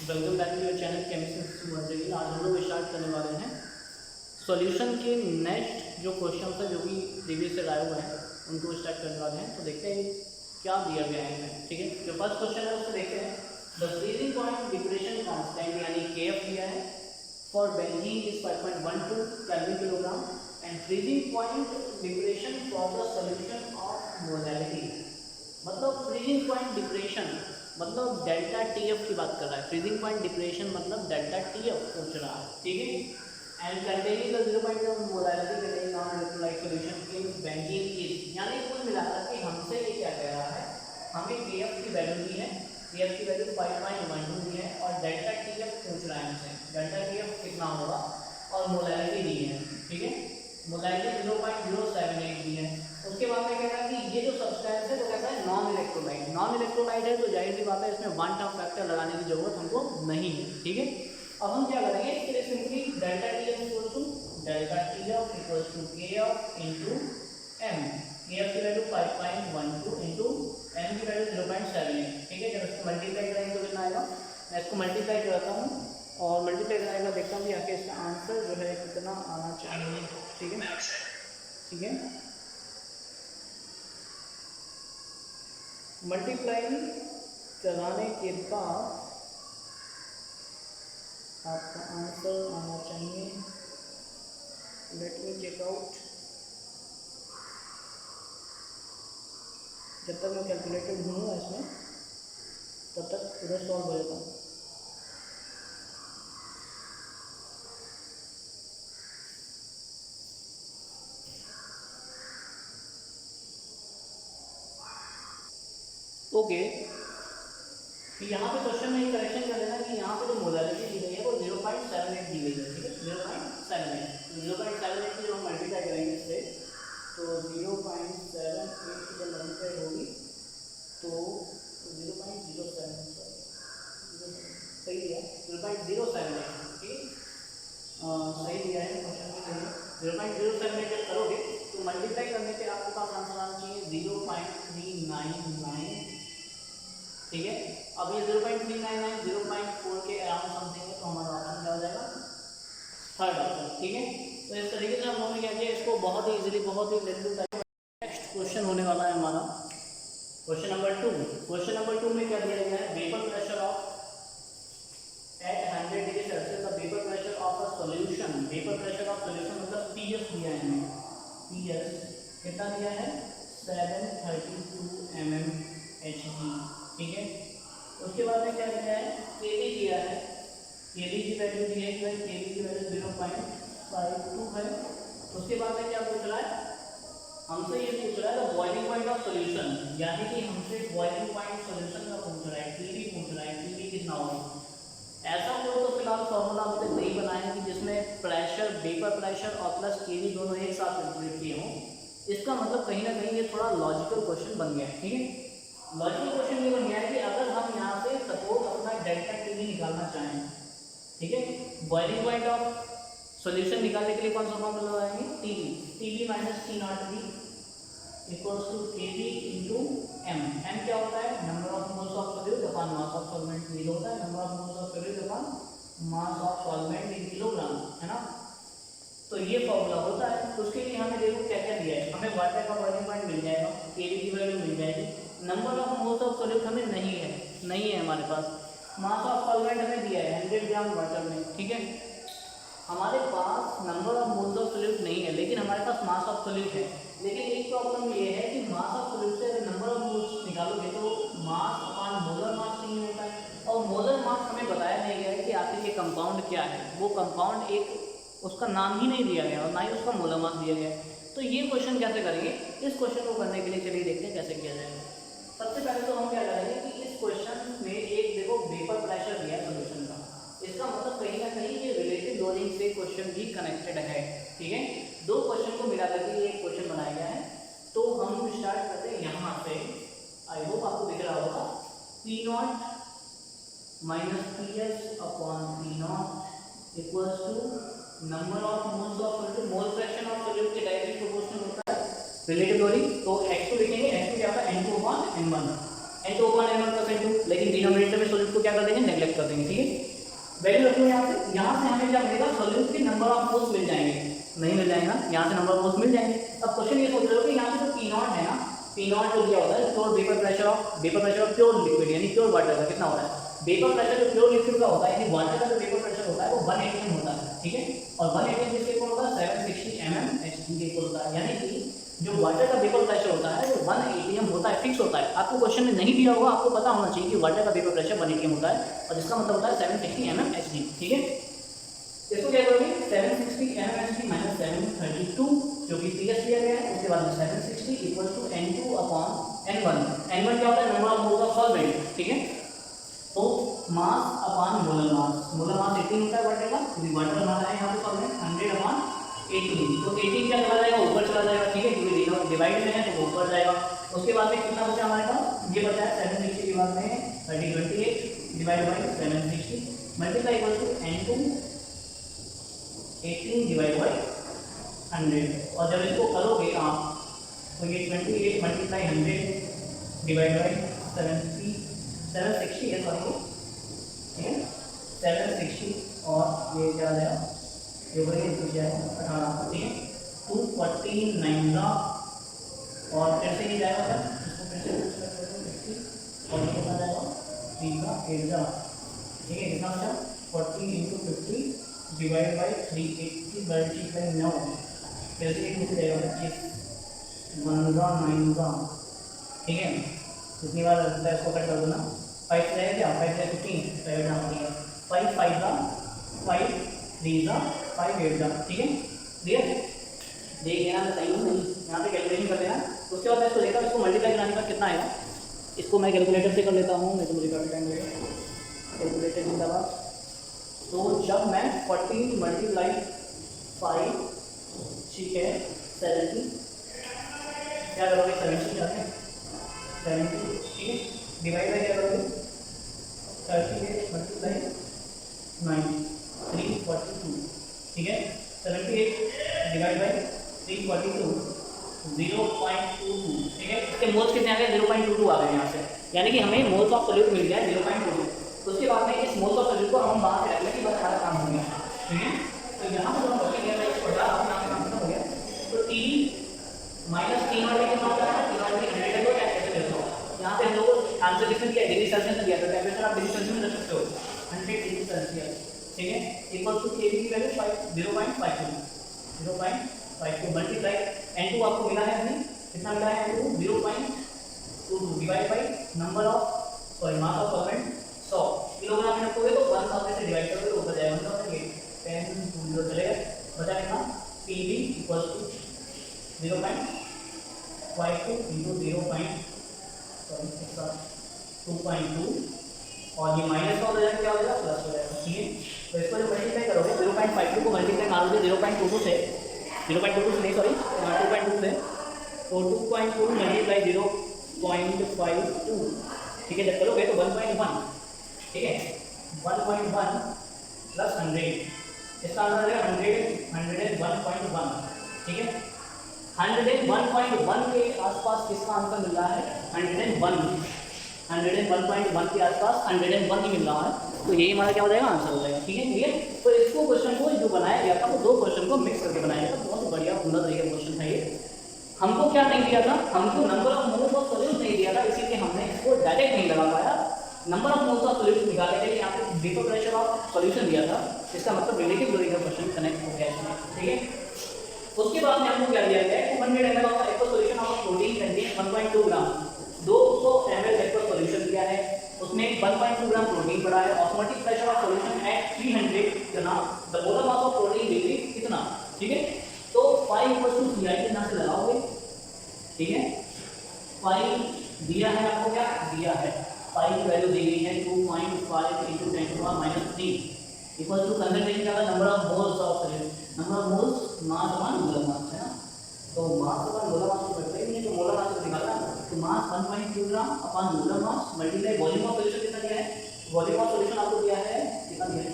Welcome back to your channel chemistry. आज हम लोग स्टार्ट करने वाले हैं सॉल्यूशन के नेक्स्ट जो क्वेश्चन है जो भी प्रीवियस से आए हुए हैं उनको स्टार्ट करने वाले हैं। तो देखते हैं क्या दिया गया है इनमें। ठीक है, जो फर्स्ट क्वेश्चन है उसको देखते हैं। The freezing point depression constant यानी KF दिया है for benzene is 5.12 kelvin kilogram and freezing point depression for the solution of molarity. मतलब फ्रीजिंग पॉइंट डिप्रेशन मतलब डेल्टा TF की बात कर रहा है। फ्रीजिंग पॉइंट डिप्रेशन मतलब डेल्टा TF पूछ रहा है। ठीक है, and containing the 0.1 molarity containing non electrolyte solution in benzene is, यानी कुल मिलाकर के हमसे ये क्या कह रहा है, हमें KF की वैल्यू दी है, KF की वैल्यू 5.12 दी है और डेल्टा TF पूछ रहा है हमसे। डेल्टा TF कितना होगा और मोलैरिटी दी है। ठीक है, मोलैरिटी 0.078 दी है। उसके बाद में कह रहा है कि ये जो सब्सटेंस है वो कहता है नॉन इलेक्ट्रोलाइट। नॉन इलेक्ट्रोलाइट है तो जाहिर सी बात है इसमें वन टर्म फैक्टर लगाने की जरूरत हमको नहीं है। ठीक है, अब हम क्या करेंगे, इसके लिए simply delta TF equal to delta TF equal to KF into M। KF की वैल्यू 5.12 इनटू M की वैल्यू 0.78। ठीक है, जब इसको मल्टीप्लाई करेंगे तो कितना आएगा, मैं इसको मल्टीप्लाई करता हूँ और मल्टीप्लाई कराएगा देखता हूँ कि आगे इसका आंसर जो है कितना आना चाहिए। ठीक है, ठीक है, मल्टीप्लाई कराने के बाद आपका आंसर आना चाहिए, लेट मी चेक आउट। जब तक मैं कैलकुलेटर ढूंढूंगा इसमें तब तक पूरा सॉल्व हो जाता है। ओके, यहाँ पे क्वेश्चन में करेक्शन कर लेना कि यहाँ पे जो मोलैरिटी दी गई है वो 0.78 दी गई है। ठीक है, 0.78 की जब हम मल्टीप्लाई करेंगे इससे तो 0.78 की जब मल्टीप्लाई होगी तो 0.07 सही दिया, 0.078। ठीक, सही दिया है क्वेश्चन में। चलिए 0.078 जब करोगे तो मल्टीप्लाई करने पे आपके पास आंसर आना चाहिए 0.399। ठीक है, अब ये 0.399 0.4 के अराउंड समथिंग है तो हमारा ऑप्शन क्या हो जाएगा, थर्ड ऑप्शन। ठीक है, तो इस तरीके से हम लोगों ने क्या किया, इसको बहुत ही इजीली बहुत ही नेक्स्ट क्वेश्चन होने वाला है हमारा क्वेश्चन नंबर 2। क्वेश्चन नंबर 2 में क्या दिया गया है, vapour pressure of at 100 degree Celsius the vapour pressure of a solution. Vapour pressure of solution मतलब PS दिया है हमें, PS कितना दिया है 732 mmHg। ठीक है, उसके बाद में क्या दिया है, Kb दिया है, Kb की वैल्यू दी है, Kb की वैल्यू 0.52 है। उसके बाद में क्या पूछ रहा है, हमसे ये पूछ रहा है बॉइलिंग पॉइंट ऑफ सॉल्यूशन, यानी कि हमसे बॉइलिंग पॉइंट सॉल्यूशन का पूछ रहा है, Kb पूछ रहा है, Kb कितना होगा। ऐसा कोई तो फिलहाल फॉर्मूला अभी तक नहीं बनाया है कि जिसमें प्रेशर, वेपर प्रेशर और प्लस Kb दोनों एक साथ कैलकुलेट किए हों। इसका मतलब कहीं ना कहीं ये थोड़ा लॉजिकल क्वेश्चन बन गया है। ठीक है, लॉजिकल क्वेश्चन ये बन गया है कि अगर हम यहाँ से सपोज अपना डेल्टा TB निकालना चाहें, ठीक है, बॉइलिंग पॉइंट ऑफ सॉल्यूशन निकालने के लिए कौन सा फॉर्मूला लगाएंगे, TB minus T0B equals to KB into M। M क्या होता है, number of moles of solute upon mass of solvent. ये होता है number of moles of solute upon mass of solvent in kilogram, है ना। तो ये फॉर्मूला होता है। तो उसके लिए हमें देखो क्या क्या दिया है, हमें वाटर का बॉइलिंग पॉइंट मिल जाएगा, KB की वैल्यू मिल जाएगी, number of moles of solute हमें नहीं है हमारे पास, मास ऑफ सॉल्वेंट हमें दिया है 100 ग्राम वाटर में। ठीक है, हमारे पास number of moles of solute नहीं है लेकिन हमारे पास मास ऑफ सॉल्यूट है। लेकिन एक प्रॉब्लम ये है कि मास ऑफ सॉल्यूट से अगर नंबर ऑफ मोल्स निकालोगे तो मास अपॉन मोलर मास नहीं होता है, और मोलर मास हमें बताया नहीं गया है कि आखिर ये कंपाउंड क्या है। वो कंपाउंड एक उसका नाम ही नहीं दिया गया और ना ही उसका मोलर मास दिया गया है। तो ये क्वेश्चन कैसे करेंगे, इस क्वेश्चन को करने के लिए चलिए देखते हैं कैसे किया जाएगा। सबसे पहले तो हम क्या करेंगे कि इस क्वेश्चन में एक देखो वेपर प्रेशर दिया है सॉल्यूशन का, इसका मतलब कहीं ना कहीं ये रिलेटिव लोडिंग से क्वेश्चन भी कनेक्टेड है। ठीक है, दो क्वेश्चन को मिला करके ये एक क्वेश्चन बनाया गया है। तो हम स्टार्ट करते हैं यहाँ से, आई होप आपको दिख रहा होगा, P0 minus PS upon P0 equals to number of moles of solute. Mole fraction of solute के डायरेक्टली प्रोपोर्शनल होता है रिलेटिव लोडिंग। तो X2 लिखेंगे, X2 क्या होगा N2 upon N1, N2 upon N1 plus N2, लेकिन डिनोमिनेटर में solute को क्या कर देंगे, नेग्लेक्ट कर कर देंगे, ठीक है। वैल्यू रखो यहाँ से हमें क्या मिलेगा, सॉल्यूट के नंबर ऑफ मोल्स मिल जाएंगे, नहीं मिल जाएगा, यहाँ से नंबर ऑफ मोल्स मिल जाएंगे। अब क्वेश्चन ये सोच रहे हो कि यहाँ से जो पी नॉट है ना, पी नॉट जो क्या होता है, pure vapour pressure of pure liquid यानी प्योर वाटर का कितना होता है, वेपर प्रेशर जो प्योर लिक्विड का होता है, वाटर का जो वेपर प्रेशर होता है वो 1 atm होता है, ठीक है। और 1 atm किसके इक्वल होता है, 760 mmHg के इक्वल होता है, यानी कि जो वाटर का वेपर प्रेशर होता है वो 1 atm होता है, फिक्स होता है। आपको क्वेश्चन में नहीं दिया होगा, आपको पता होना चाहिए कि वाटर का वेपर प्रेशर 1 atm होता है और जिसका मतलब होता है 760 mmHg, ठीक है। इसको क्या करोगे, 760 mmHg माइनस 732 जो कि PS लिया गया है, उसके बाद में 760 equal to N2 upon N1। N1 क्या होता है, number of moles of solvent, ठीक है। तो मास अपॉन मोलर मास 18 होता है वाटर का, क्योंकि वाटर हमारा है यहाँ पे सॉल्वेंट 100 अपॉन 18, तो 18 क्या चला जाएगा, ऊपर चला जाएगा, ठीक है, क्योंकि डिवाइड में है तो ऊपर जाएगा। उसके बाद में कितना बचा हमारे पास, ये बचा है 760 के बाद में 3028 divide by 760 multiply equal to N2 18 divide by 100। और जब इसको करोगे आप तो ये 28 मल्टीप्लाई 100 डिवाइड बाय 760 है, सॉरी, ठीक है, 760 और ये क्या आ जाएगा, ये बड़ी कुछ जाएगा 18, ठीक है, 249 का और फिर से ये जाएगा क्या, इसको फिर से और ये कितना जाएगा 3 का 8 का, ठीक है, कितना बचा 40 × 50 डिवाइड बाई 380 मल्टीप्लाई 9, फिर से एक जाएगा 25 1 का 9 का, ठीक है। कितनी बार लगता है, इसको कट कर दो ना, 5 जाएगा क्या, 5 जाए 15 5 जाना पड़ेगा, 5 5 का 5 3 का 5 8 का, ठीक है, क्लियर। देखिए ना बताइए नहीं, यहाँ पे कैलकुलेशन कर लेना। उसके बाद मैं इसको देखा, इसको मल्टीप्लाई कराने का कितना आएगा, इसको मैं कैलकुलेटर से कर लेता हूँ, नहीं तो मुझे काफ़ी टाइम लगेगा कैलकुलेटर के बाद। तो जब मैं 40 मल्टीप्लाई 5, ठीक है, 70 क्या करोगे, 70 जाते 70, ठीक है, डिवाइड बाई क्या करोगे 38 मल्टीप्लाई 9 342, ठीक है, 78 डिवाइड बाई 342 0.22, ठीक है। इसके मोल्स कितने आ गए, 0.22 आ गए यहाँ से, यानी कि हमें मोल्स ऑफ सॉल्यूट मिल गया 0.22। तो उसके बाद में इस मोल्स ऑफ सॉल्यूट को हम बाहर रख लेंगे, बस सारा काम हो गया, ठीक है। तो यहाँ पर हम बचेंगे, मैं इसको बता रहा हूँ, काम खत्म हो गया। तो T माइनस 3 वाले के साथ क्या है, 3 वाले 100 को कैसे करते हो, यहाँ पे हम लोग आंसर किसने दिया, डिग्री सेल्सियस में दिया, तो टेम्परेचर आप डिग्री सेल्सियस में रख सकते हो 100 डिग्री सेल्सियस, ठीक है, इक्वल टू K की वैल्यू 0.52 मल्टीप्लाई N2 आपको मिला है, हमें कितना मिला है, N2 0.22 divide by number of mass of solvent 100 kilogram में रखोगे तो 1000 से डिवाइड करोगे तो ऊपर जाएगा, मतलब ये 10 0 चलेगा, बचा कितना PV इक्वल टू 0.52 इंटू 2.2 और ये माइनस का हो जाएगा, क्या हो जाएगा, प्लस हो जाएगा, ठीक है। तो इसको जो मल्टीप्लाई करोगे 0.52 को मल्टीप्लाई मारोगे 0.22 से, 0.22 से नहीं सॉरी 2.2 से, तो 2.2 मल्टीप्लाई 0.52, ठीक है, जब करोगे तो 1.1, ठीक है, 1.1 प्लस 100, इसका आंसर है 101.1, ठीक है। 101.1 के आसपास किसका आंसर मिल रहा है, 101.1 के आसपास 101 ही मिल रहा है, तो यही हमारा क्या हो जाएगा, आंसर हो जाएगा, ठीक है, क्लियर। तो इसको क्वेश्चन को जो बनाया गया था वो दो क्वेश्चन को मिक्स करके बनाया गया था, बहुत बढ़िया सुंदर तरीके का क्वेश्चन था ये। हमको क्या नहीं दिया था, हमको number of moles of solute नहीं दिया था, इसीलिए हमने इसको डायरेक्ट नहीं लगा पाया। Number of moles of solute निकाले थे, यहाँ पे वेपर प्रेशर ऑफ सॉल्यूशन दिया था, इसका मतलब रिलेटिव दूरी का क्वेश्चन कनेक्ट हो गया इसमें, ठीक है। उसके बाद में हमको क्या दिया गया है, 200 ml of aqua solution of protein contain 1.2 gram, 200 ml aqua solution दिया है, उसमें 1.2 ग्राम प्रोटीन पड़ा है, osmotic pressure of solution at 300 कितना, the molar mass of protein will be कितना, ठीक है। तो 5 = CI के नाम से लगाओगे, ठीक है, 5 दिया है आपको, क्या दिया है, 5 की वैल्यू दी गई है 2.5 × 10⁻³ इक्वल टू कंसंट्रेशन का number of moles of solution, number of moles mass upon molar mass है ना, तो मास अपॉन मोलर मास को बढ़ते ही नहीं, तो मोलर मास को निकालना, तो मास 1.2 ग्राम upon molar mass multiply volume of solution कितना दिया है, वॉल्यूम ऑफ सॉल्यूशन आपको दिया है कितना दिया है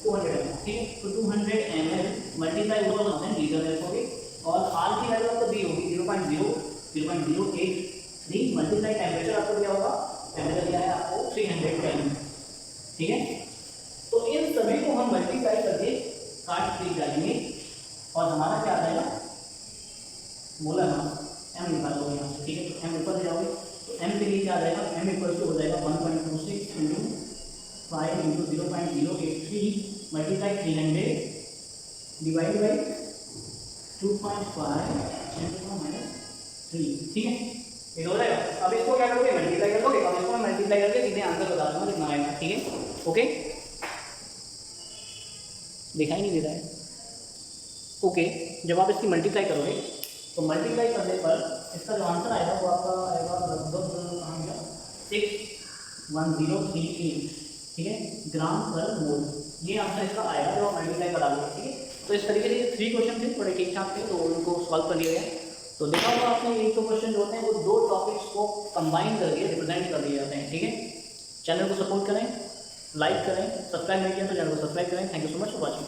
200 ml, ठीक है। तो 200 ml मल्टीप्लाई वो परसेंट लीटर में रखोगे और आर की वैल्यू आपको दी होगी 0.083 मल्टीप्लाई टेम्परेचर आपको दिया होगा, टेम्परेचर दिया है आपको 300 केल्विन, ठीक है। 3 मल्टीप्लाई 300 डिवाइड बाई 2.5 -3, ठीक है, ये हो जाएगा। अब इसको क्या करोगे, मल्टीप्लाई कर दोगे। अब इसको मैं मल्टीप्लाई करके सीधे आंसर बता दूंगा कितना आएगा, ठीक है, ओके। दिखाई नहीं दे रहा है, ओके। जब आप इसकी मल्टीप्लाई करोगे तो मल्टीप्लाई करने पर इसका जो आंसर आएगा वो आपका आएगा लगभग 61038, ठीक है, ग्राम पर मोल। ये आंसर इसका आएगा जब आप मल्टीप्लाई करा लोगे, ठीक है। तो इस तरीके से ये 3 क्वेश्चन थे, थोड़े ठीक ठाक थे, तो उनको सॉल्व कर लिया गया। तो देखा होगा आपने, ये जो क्वेश्चन जो होते हैं वो 2 टॉपिक्स को कंबाइन करके रिप्रेजेंट कर दिए जाते हैं, ठीक है। चैनल को सपोर्ट करें, लाइक करें, सब्सक्राइब नहीं किया तो चैनल को सब्सक्राइब करें। Thank you so much for watching.